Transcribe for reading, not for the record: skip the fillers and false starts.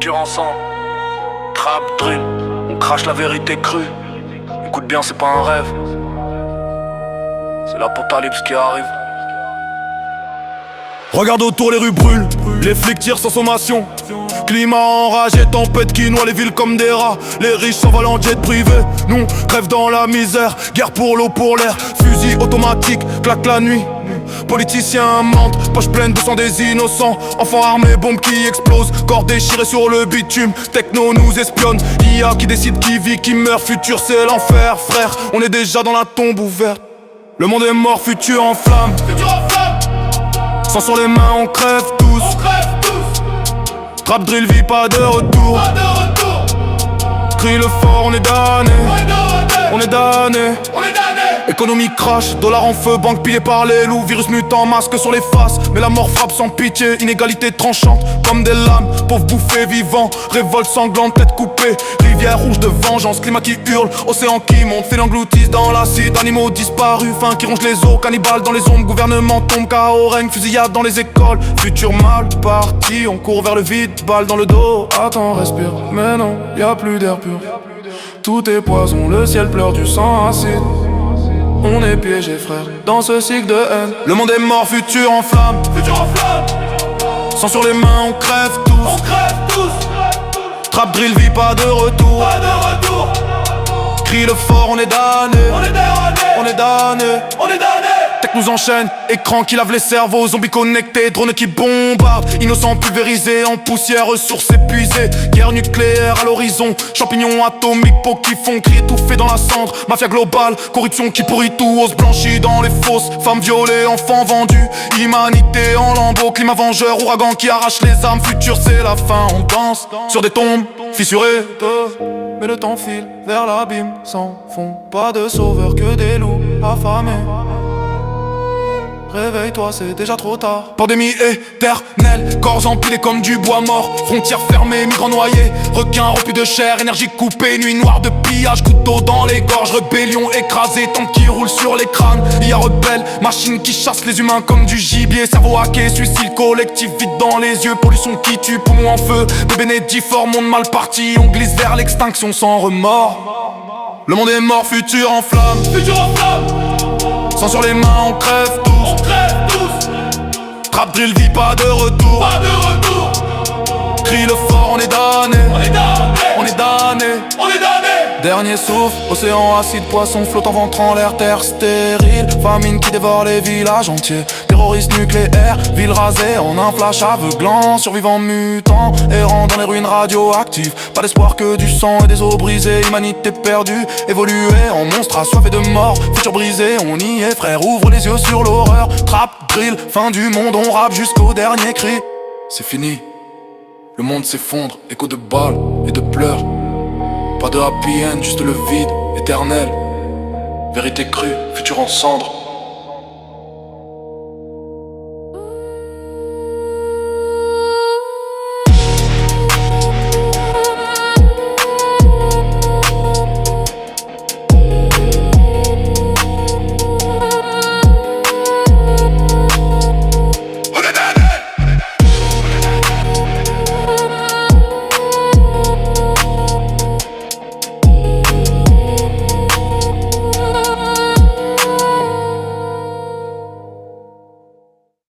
futur ensemble. Trap, drill, on crache la vérité crue. Écoute bien, c'est pas un rêve, c'est l'apocalypse qui arrive. Regarde autour, les rues brûlent, les flics tirent sans sommation. Climat enragé, tempête qui noie les villes comme des rats. Les riches s'envolent en jet privé, nous crèvent dans la misère. Guerre pour l'eau, pour l'air, fusil automatique, claque la nuit. Politiciens mentent, poche pleine de sang des innocents. Enfants armés, bombes qui explosent, corps déchirés sur le bitume. Techno nous espionne, IA qui décide qui vit, qui meurt. Futur c'est l'enfer, frère, on est déjà dans la tombe ouverte. Le monde est mort, futur en flamme. Sang sur les mains, on crève tous. Trap drill, vie pas de retour. Crie le fort, on est damné. On est damné. Économie crash, dollar en feu, banque pillée par les loups. Virus mutant, masque sur les faces, mais la mort frappe sans pitié. Inégalité tranchante, comme des lames, pauvres bouffés vivants. Révolte sanglante, tête coupée. Rivière rouge de vengeance, climat qui hurle, océan qui monte. Fait l'engloutisse dans l'acide, animaux disparus. Faim qui ronge les os, cannibales dans les ombres. Gouvernement tombe, chaos règne, fusillade dans les écoles. Futur mal parti, on court vers le vide, balle dans le dos. Attends, respire, mais non, y'a plus d'air pur. Tout est poison, le ciel pleure du sang acide. On est piégé frère, dans ce cycle de haine. Le monde est mort, futur en flamme. Sang sur les mains, on crève tous. Trap drill, vie pas de retour. Crie le fort, on est damné. On est damné. Tech nous enchaîne, écran qui lave les cerveaux. Zombies connectés, drones qui bombardent. Innocents pulvérisés, en poussière, ressources épuisées. Guerre nucléaire à l'horizon, champignons atomiques, peaux qui font crier étouffés dans la cendre. Mafia globale, corruption qui pourrit tout. Os blanchis dans les fosses, femmes violées, enfants vendus. Humanité en lambeaux, climat vengeur, ouragan qui arrache les âmes. Futur c'est la fin, on danse sur des tombes fissurées. Mais le temps file vers l'abîme, sans fond. Pas de sauveur que des loups affamés. Réveille-toi, c'est déjà trop tard. Pandémie éternelle, corps empilés comme du bois mort. Frontières fermées, migrants noyés. Requins rompus de chair, énergie coupée. Nuit noire de pillage, couteau dans les gorges. Rébellion écrasée, tank qui roule sur les crânes. IA rebelle, machine qui chasse les humains comme du gibier. Cerveau hacké, suicide collectif, vide dans les yeux. Pollution qui tue, poumons en feu. Bébé né difforme, monde mal parti. On glisse vers l'extinction sans remords. Le monde est mort, futur en flamme. Sang sur les mains, on crève tous. Trap drill, vie pas de retour. Crie le fort, on est damné. On est damné. Dernier souffle, océan acide, poisson flottant, ventre en l'air, terre stérile. Famine qui dévore les villages entiers. Terroristes nucléaires, ville rasée en un flash aveuglant. Survivants mutants, errant dans les ruines radioactives. Pas d'espoir que du sang et des os brisés. Humanité perdue, évoluée en monstre assoiffé de mort. Futur brisé, on y est frère, ouvre les yeux sur l'horreur. Trap, drill, fin du monde, on rappe jusqu'au dernier cri. C'est fini, le monde s'effondre, écho de balles et de pleurs. Pas de happy end, juste le vide, éternel. Vérité crue, futur en cendres.